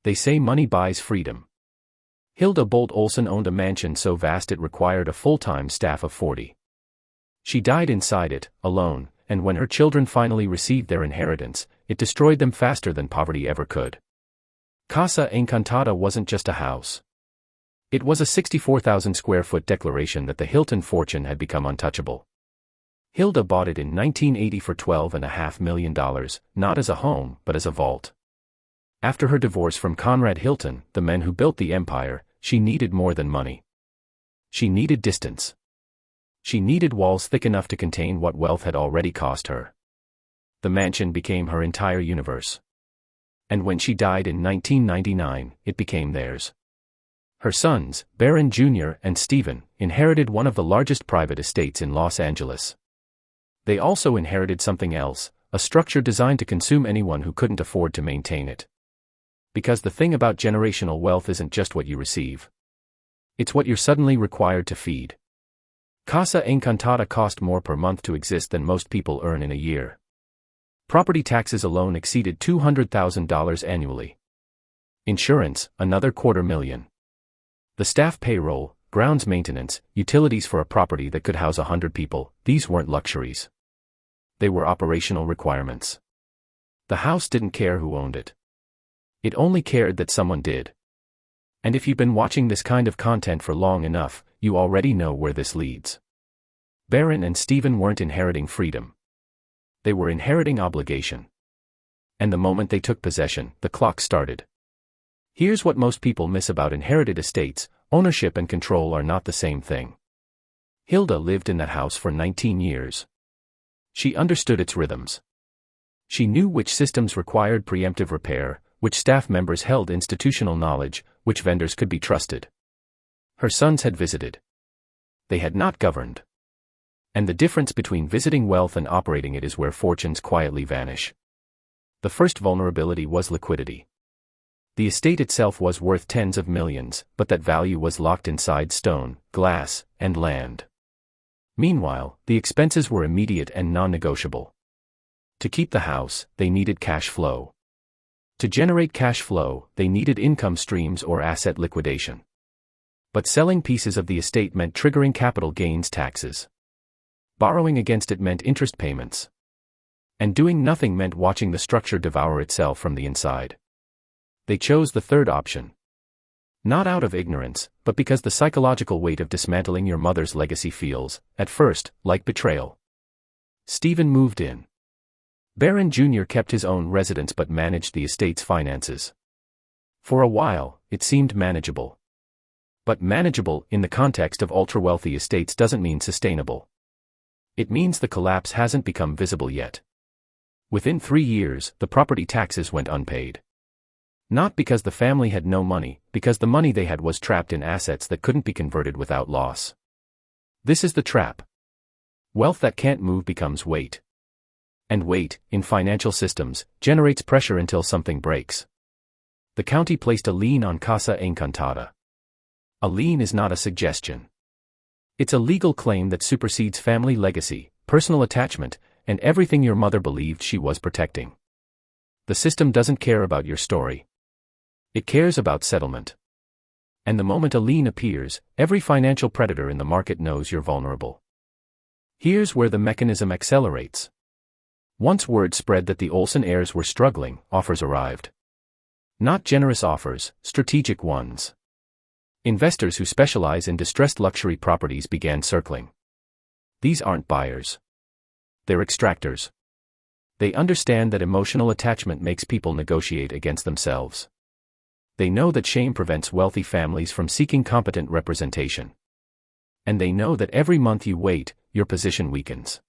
They say money buys freedom. Hilda Bolt Olsen owned a mansion so vast it required a full-time staff of 40. She died inside it, alone, and when her children finally received their inheritance, it destroyed them faster than poverty ever could. Casa Encantada wasn't just a house. It was a 64,000 square foot declaration that the Hilton fortune had become untouchable. Hilda bought it in 1980 for $12.5 million, not as a home, but as a vault. After her divorce from Conrad Hilton, the man who built the empire, she needed more than money. She needed distance. She needed walls thick enough to contain what wealth had already cost her. The mansion became her entire universe. And when she died in 1999, it became theirs. Her sons, Barron Jr. and Stephen, inherited one of the largest private estates in Los Angeles. They also inherited something else, a structure designed to consume anyone who couldn't afford to maintain it. Because the thing about generational wealth isn't just what you receive. It's what you're suddenly required to feed. Casa Encantada cost more per month to exist than most people earn in a year. Property taxes alone exceeded $200,000 annually. Insurance, another $250,000. The staff payroll, grounds maintenance, utilities for a property that could house 100 people, these weren't luxuries. They were operational requirements. The house didn't care who owned it. It only cared that someone did. And if you've been watching this kind of content for long enough, you already know where this leads. Barron and Stephen weren't inheriting freedom. They were inheriting obligation. And the moment they took possession, the clock started. Here's what most people miss about inherited estates: ownership and control are not the same thing. Hilda lived in that house for 19 years. She understood its rhythms. She knew which systems required preemptive repair, which staff members held institutional knowledge, which vendors could be trusted. Her sons had visited. They had not governed. And the difference between visiting wealth and operating it is where fortunes quietly vanish. The first vulnerability was liquidity. The estate itself was worth tens of millions, but that value was locked inside stone, glass, and land. Meanwhile, the expenses were immediate and non-negotiable. To keep the house, they needed cash flow. To generate cash flow, they needed income streams or asset liquidation. But selling pieces of the estate meant triggering capital gains taxes. Borrowing against it meant interest payments. And doing nothing meant watching the structure devour itself from the inside. They chose the third option. Not out of ignorance, but because the psychological weight of dismantling your mother's legacy feels, at first, like betrayal. Stephen moved in. Barron Jr. kept his own residence but managed the estate's finances. For a while, it seemed manageable. But manageable, in the context of ultra-wealthy estates, doesn't mean sustainable. It means the collapse hasn't become visible yet. Within 3 years, the property taxes went unpaid. Not because the family had no money, because the money they had was trapped in assets that couldn't be converted without loss. This is the trap. Wealth that can't move becomes weight. And weight, in financial systems, generates pressure until something breaks. The county placed a lien on Casa Encantada. A lien is not a suggestion. It's a legal claim that supersedes family legacy, personal attachment, and everything your mother believed she was protecting. The system doesn't care about your story. It cares about settlement. And the moment a lien appears, every financial predator in the market knows you're vulnerable. Here's where the mechanism accelerates. Once word spread that the Olsen heirs were struggling, offers arrived. Not generous offers, strategic ones. Investors who specialize in distressed luxury properties began circling. These aren't buyers. They're extractors. They understand that emotional attachment makes people negotiate against themselves. They know that shame prevents wealthy families from seeking competent representation. And they know that every month you wait, your position weakens.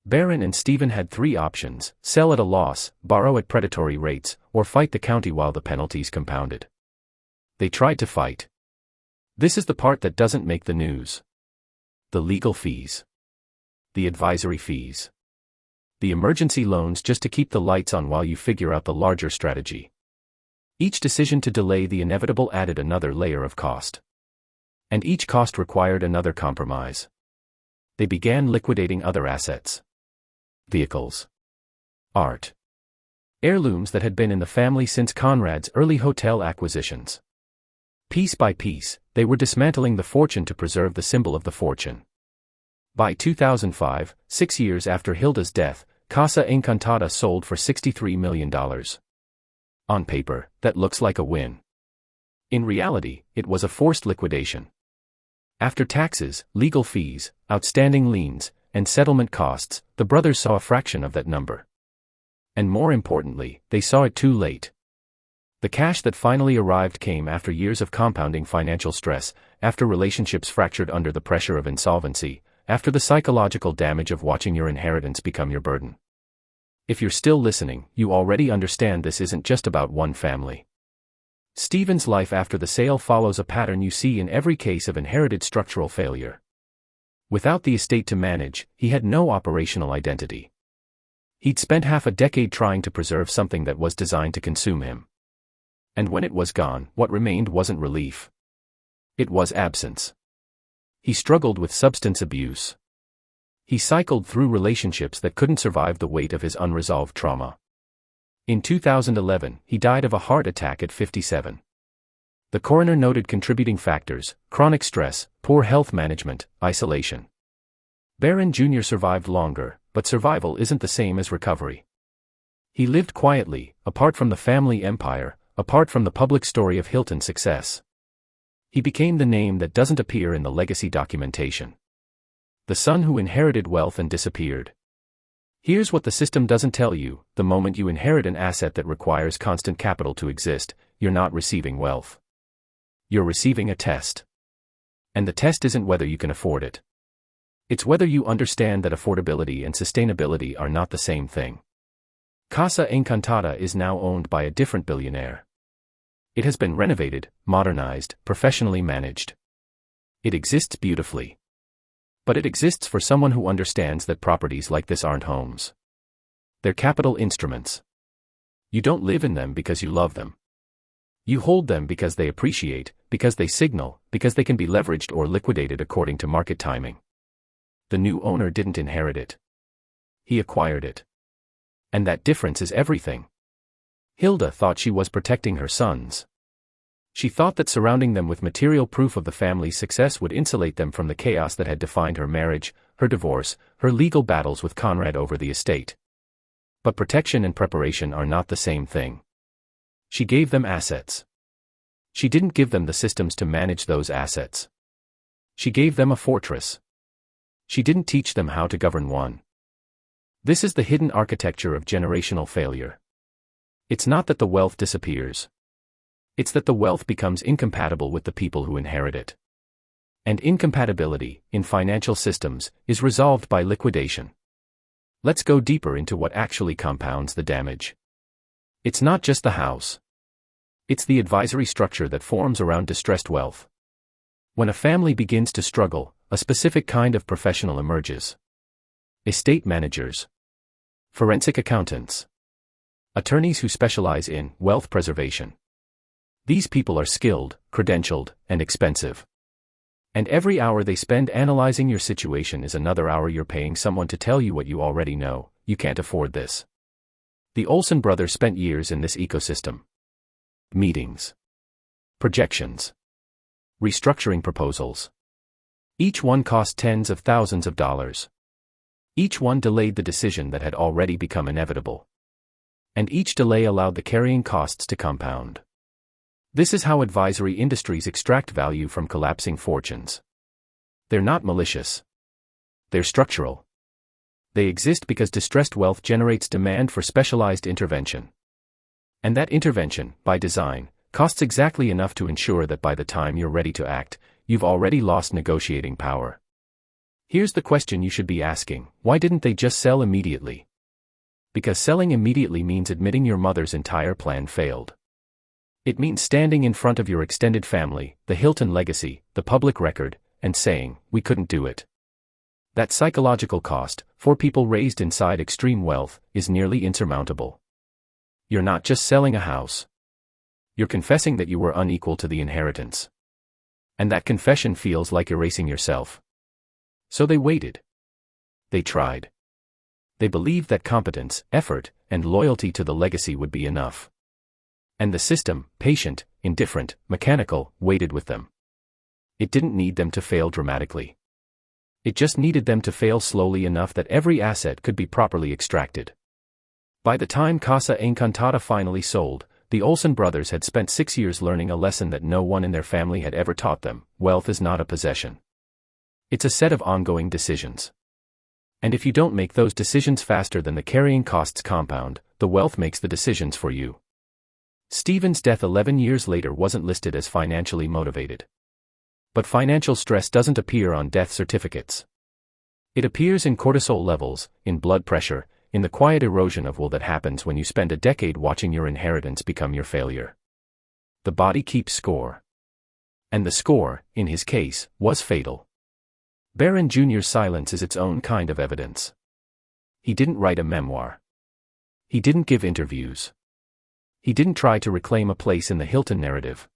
Barron and Stephen had 3 options: sell at a loss, borrow at predatory rates, or fight the county while the penalties compounded. They tried to fight. This is the part that doesn't make the news. The legal fees. The advisory fees. The emergency loans just to keep the lights on while you figure out the larger strategy. Each decision to delay the inevitable added another layer of cost. And each cost required another compromise. They began liquidating other assets. Vehicles. Art. Heirlooms that had been in the family since Conrad's early hotel acquisitions. Piece by piece, they were dismantling the fortune to preserve the symbol of the fortune. By 2005, 6 years after Hilda's death, Casa Encantada sold for $63 million. On paper, that looks like a win. In reality, it was a forced liquidation. After taxes, legal fees, outstanding liens, and settlement costs, the brothers saw a fraction of that number. And more importantly, they saw it too late. The cash that finally arrived came after years of compounding financial stress, after relationships fractured under the pressure of insolvency, after the psychological damage of watching your inheritance become your burden. If you're still listening, you already understand this isn't just about one family. Stephen's life after the sale follows a pattern you see in every case of inherited structural failure. Without the estate to manage, he had no operational identity. He'd spent half a decade trying to preserve something that was designed to consume him. And when it was gone, what remained wasn't relief. It was absence. He struggled with substance abuse. He cycled through relationships that couldn't survive the weight of his unresolved trauma. In 2011, he died of a heart attack at 57. The coroner noted contributing factors: chronic stress, poor health management, isolation. Barron Jr. survived longer, but survival isn't the same as recovery. He lived quietly, apart from the family empire, apart from the public story of Hilton's success. He became the name that doesn't appear in the legacy documentation. The son who inherited wealth and disappeared. Here's what the system doesn't tell you: the moment you inherit an asset that requires constant capital to exist, you're not receiving wealth. You're receiving a test. And the test isn't whether you can afford it. It's whether you understand that affordability and sustainability are not the same thing. Casa Encantada is now owned by a different billionaire. It has been renovated, modernized, professionally managed. It exists beautifully. But it exists for someone who understands that properties like this aren't homes. They're capital instruments. You don't live in them because you love them. You hold them because they appreciate, because they signal, because they can be leveraged or liquidated according to market timing. The new owner didn't inherit it. He acquired it. And that difference is everything. Hilda thought she was protecting her sons. She thought that surrounding them with material proof of the family's success would insulate them from the chaos that had defined her marriage, her divorce, her legal battles with Conrad over the estate. But protection and preparation are not the same thing. She gave them assets. She didn't give them the systems to manage those assets. She gave them a fortress. She didn't teach them how to govern one. This is the hidden architecture of generational failure. It's not that the wealth disappears. It's that the wealth becomes incompatible with the people who inherit it. And incompatibility, in financial systems, is resolved by liquidation. Let's go deeper into what actually compounds the damage. It's not just the house. It's the advisory structure that forms around distressed wealth. When a family begins to struggle, a specific kind of professional emerges. Estate managers. Forensic accountants. Attorneys who specialize in wealth preservation. These people are skilled, credentialed, and expensive. And every hour they spend analyzing your situation is another hour you're paying someone to tell you what you already know: you can't afford this. The Olsen brothers spent years in this ecosystem. Meetings. Projections. Restructuring proposals. Each one cost tens of thousands of dollars. Each one delayed the decision that had already become inevitable. And each delay allowed the carrying costs to compound. This is how advisory industries extract value from collapsing fortunes. They're not malicious. They're structural. They exist because distressed wealth generates demand for specialized intervention. And that intervention, by design, costs exactly enough to ensure that by the time you're ready to act, you've already lost negotiating power. Here's the question you should be asking: why didn't they just sell immediately? Because selling immediately means admitting your mother's entire plan failed. It means standing in front of your extended family, the Hilton legacy, the public record, and saying, "We couldn't do it." That psychological cost, for people raised inside extreme wealth, is nearly insurmountable. You're not just selling a house. You're confessing that you were unequal to the inheritance. And that confession feels like erasing yourself. So they waited. They tried. They believed that competence, effort, and loyalty to the legacy would be enough. And the system, patient, indifferent, mechanical, waited with them. It didn't need them to fail dramatically. It just needed them to fail slowly enough that every asset could be properly extracted. By the time Casa Encantada finally sold, the Olsen brothers had spent 6 years learning a lesson that no one in their family had ever taught them: wealth is not a possession. It's a set of ongoing decisions. And if you don't make those decisions faster than the carrying costs compound, the wealth makes the decisions for you. Stephen's death 11 years later wasn't listed as financially motivated. But financial stress doesn't appear on death certificates. It appears in cortisol levels, in blood pressure, in the quiet erosion of will that happens when you spend a decade watching your inheritance become your failure. The body keeps score. And the score, in his case, was fatal. Barron Jr.'s silence is its own kind of evidence. He didn't write a memoir. He didn't give interviews. He didn't try to reclaim a place in the Hilton narrative.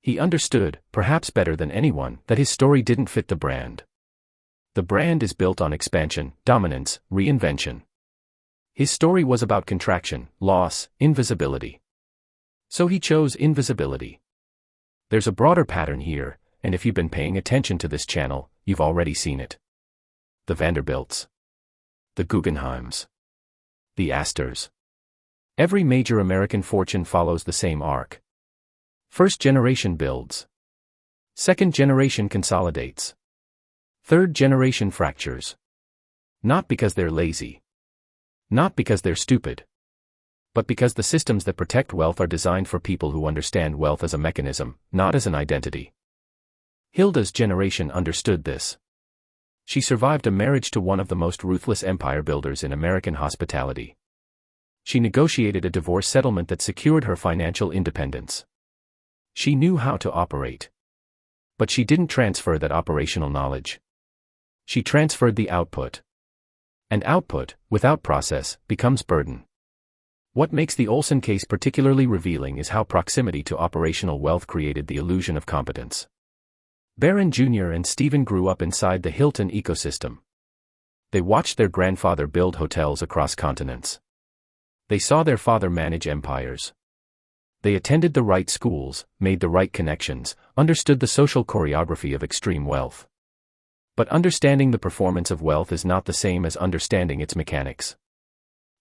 He understood, perhaps better than anyone, that his story didn't fit the brand. The brand is built on expansion, dominance, reinvention. His story was about contraction, loss, invisibility. So he chose invisibility. There's a broader pattern here, and if you've been paying attention to this channel, you've already seen it. The Vanderbilts. The Guggenheims. The Astors. Every major American fortune follows the same arc. First generation builds. Second generation consolidates. Third generation fractures. Not because they're lazy. Not because they're stupid. But because the systems that protect wealth are designed for people who understand wealth as a mechanism, not as an identity. Hilda's generation understood this. She survived a marriage to one of the most ruthless empire builders in American hospitality. She negotiated a divorce settlement that secured her financial independence. She knew how to operate. But she didn't transfer that operational knowledge. She transferred the output. And output, without process, becomes burden. What makes the Olsen case particularly revealing is how proximity to operational wealth created the illusion of competence. Barron Jr. and Stephen grew up inside the Hilton ecosystem. They watched their grandfather build hotels across continents. They saw their father manage empires. They attended the right schools, made the right connections, understood the social choreography of extreme wealth. But understanding the performance of wealth is not the same as understanding its mechanics.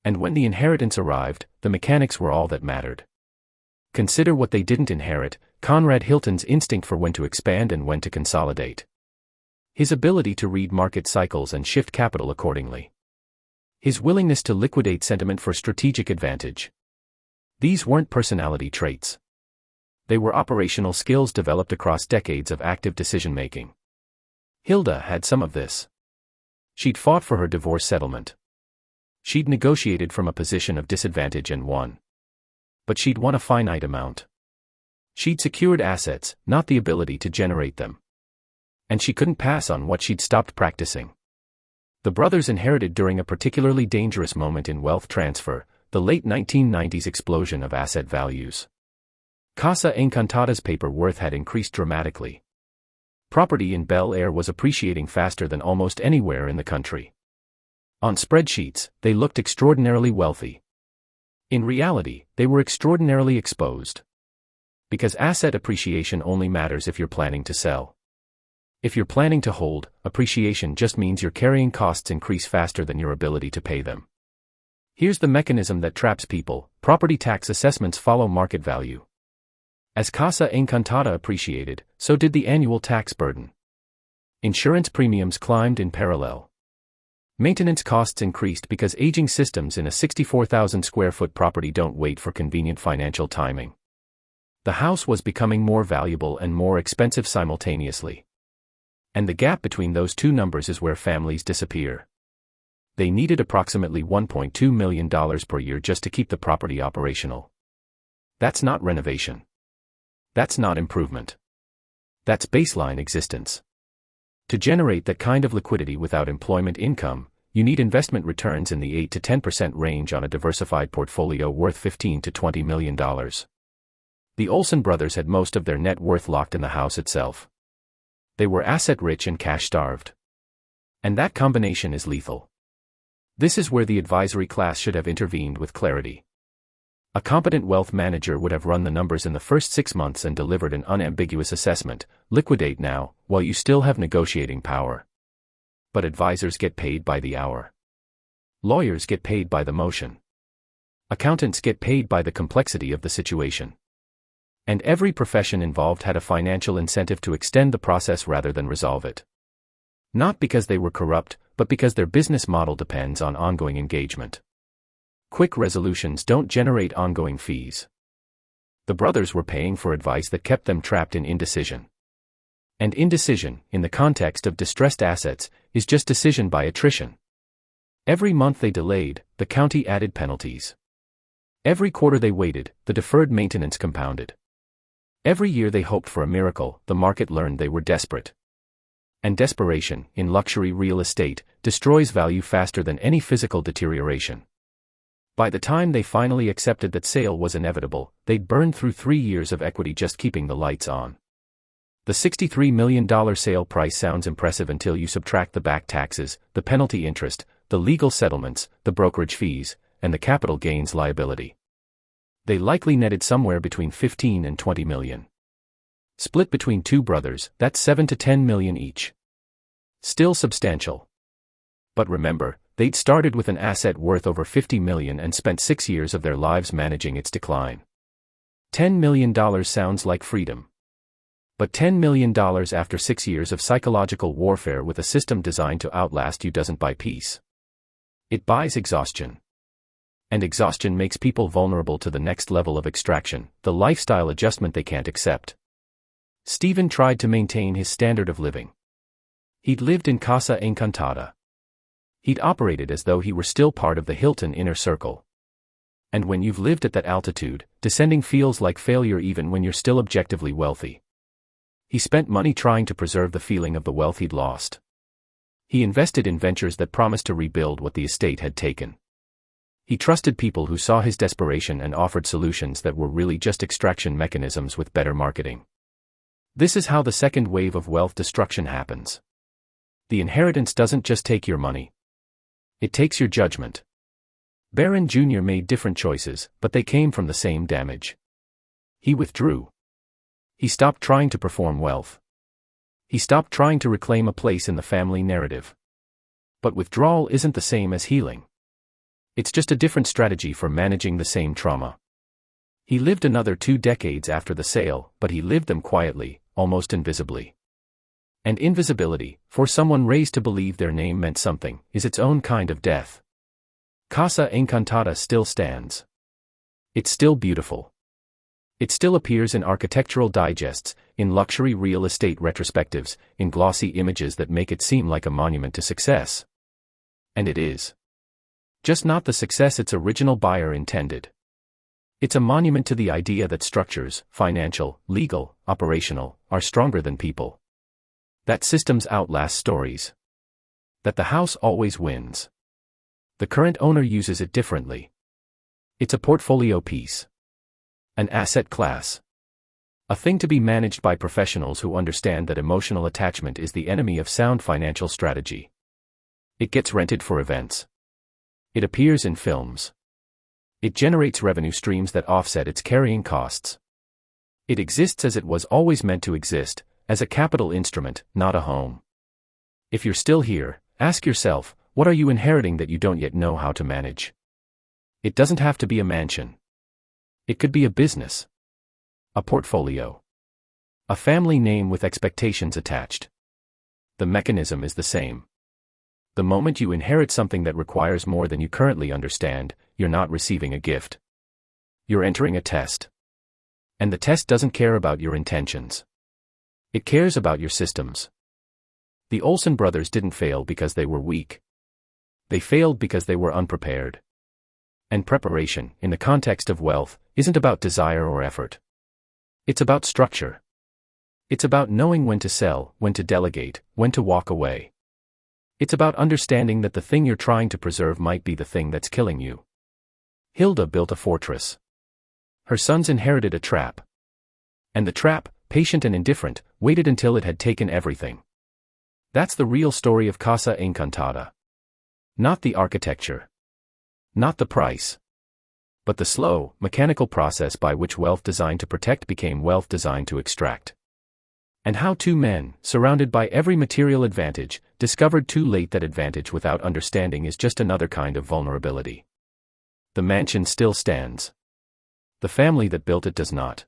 And when the inheritance arrived, the mechanics were all that mattered. Consider what they didn't inherit: Conrad Hilton's instinct for when to expand and when to consolidate. His ability to read market cycles and shift capital accordingly. His willingness to liquidate sentiment for strategic advantage. These weren't personality traits. They were operational skills developed across decades of active decision-making. Hilda had some of this. She'd fought for her divorce settlement. She'd negotiated from a position of disadvantage and won. But she'd won a finite amount. She'd secured assets, not the ability to generate them. And she couldn't pass on what she'd stopped practicing. The brothers inherited during a particularly dangerous moment in wealth transfer, the late 1990s explosion of asset values. Casa Encantada's paper worth had increased dramatically. Property in Bel Air was appreciating faster than almost anywhere in the country. On spreadsheets, they looked extraordinarily wealthy. In reality, they were extraordinarily exposed. Because asset appreciation only matters if you're planning to sell. If you're planning to hold, appreciation just means your carrying costs increase faster than your ability to pay them. Here's the mechanism that traps people: property tax assessments follow market value. As Casa Encantada appreciated, so did the annual tax burden. Insurance premiums climbed in parallel. Maintenance costs increased because aging systems in a 64,000 square foot property don't wait for convenient financial timing. The house was becoming more valuable and more expensive simultaneously. And the gap between those two numbers is where families disappear. They needed approximately $1.2 million per year just to keep the property operational. That's not renovation. That's not improvement. That's baseline existence. To generate that kind of liquidity without employment income, you need investment returns in the 8 to 10% range on a diversified portfolio worth $15 to $20 million. The Olsen brothers had most of their net worth locked in the house itself. They were asset-rich and cash-starved. And that combination is lethal. This is where the advisory class should have intervened with clarity. A competent wealth manager would have run the numbers in the first 6 months and delivered an unambiguous assessment: liquidate now, while you still have negotiating power. But advisors get paid by the hour. Lawyers get paid by the motion. Accountants get paid by the complexity of the situation. And every profession involved had a financial incentive to extend the process rather than resolve it. Not because they were corrupt, but because their business model depends on ongoing engagement. Quick resolutions don't generate ongoing fees. The brothers were paying for advice that kept them trapped in indecision. And indecision, in the context of distressed assets, is just decision by attrition. Every month they delayed, the county added penalties. Every quarter they waited, the deferred maintenance compounded. Every year they hoped for a miracle, the market learned they were desperate. And desperation, in luxury real estate, destroys value faster than any physical deterioration. By the time they finally accepted that sale was inevitable, they'd burned through 3 years of equity just keeping the lights on. The $63 million sale price sounds impressive until you subtract the back taxes, the penalty interest, the legal settlements, the brokerage fees, and the capital gains liability. They likely netted somewhere between 15 and 20 million. Split between 2 brothers, that's 7 to 10 million each. Still substantial. But remember, they'd started with an asset worth over 50 million and spent 6 years of their lives managing its decline. $10 million sounds like freedom. But $10 million after 6 years of psychological warfare with a system designed to outlast you doesn't buy peace. It buys exhaustion. And exhaustion makes people vulnerable to the next level of extraction, the lifestyle adjustment they can't accept. Stephen tried to maintain his standard of living. He'd lived in Casa Encantada. He'd operated as though he were still part of the Hilton inner circle. And when you've lived at that altitude, descending feels like failure even when you're still objectively wealthy. He spent money trying to preserve the feeling of the wealth he'd lost. He invested in ventures that promised to rebuild what the estate had taken. He trusted people who saw his desperation and offered solutions that were really just extraction mechanisms with better marketing. This is how the second wave of wealth destruction happens. The inheritance doesn't just take your money. It takes your judgment. Barron Jr. made different choices, but they came from the same damage. He withdrew. He stopped trying to perform wealth. He stopped trying to reclaim a place in the family narrative. But withdrawal isn't the same as healing. It's just a different strategy for managing the same trauma. He lived another 2 decades after the sale, but he lived them quietly, almost invisibly. And invisibility, for someone raised to believe their name meant something, is its own kind of death. Casa Encantada still stands. It's still beautiful. It still appears in architectural digests, in luxury real estate retrospectives, in glossy images that make it seem like a monument to success. And it is. Just not the success its original buyer intended. It's a monument to the idea that structures, financial, legal, operational, are stronger than people. That systems outlast stories. That the house always wins. The current owner uses it differently. It's a portfolio piece. An asset class. A thing to be managed by professionals who understand that emotional attachment is the enemy of sound financial strategy. It gets rented for events. It appears in films. It generates revenue streams that offset its carrying costs. It exists as it was always meant to exist, as a capital instrument, not a home. If you're still here, ask yourself, what are you inheriting that you don't yet know how to manage? It doesn't have to be a mansion. It could be a business. A portfolio. A family name with expectations attached. The mechanism is the same. The moment you inherit something that requires more than you currently understand, you're not receiving a gift. You're entering a test. And the test doesn't care about your intentions. It cares about your systems. The Olsen brothers didn't fail because they were weak. They failed because they were unprepared. And preparation, in the context of wealth, isn't about desire or effort. It's about structure. It's about knowing when to sell, when to delegate, when to walk away. It's about understanding that the thing you're trying to preserve might be the thing that's killing you. Hilda built a fortress. Her sons inherited a trap. And the trap, patient and indifferent, waited until it had taken everything. That's the real story of Casa Encantada. Not the architecture. Not the price. But the slow, mechanical process by which wealth designed to protect became wealth designed to extract. And how two men, surrounded by every material advantage, discovered too late that advantage without understanding is just another kind of vulnerability. The mansion still stands. The family that built it does not.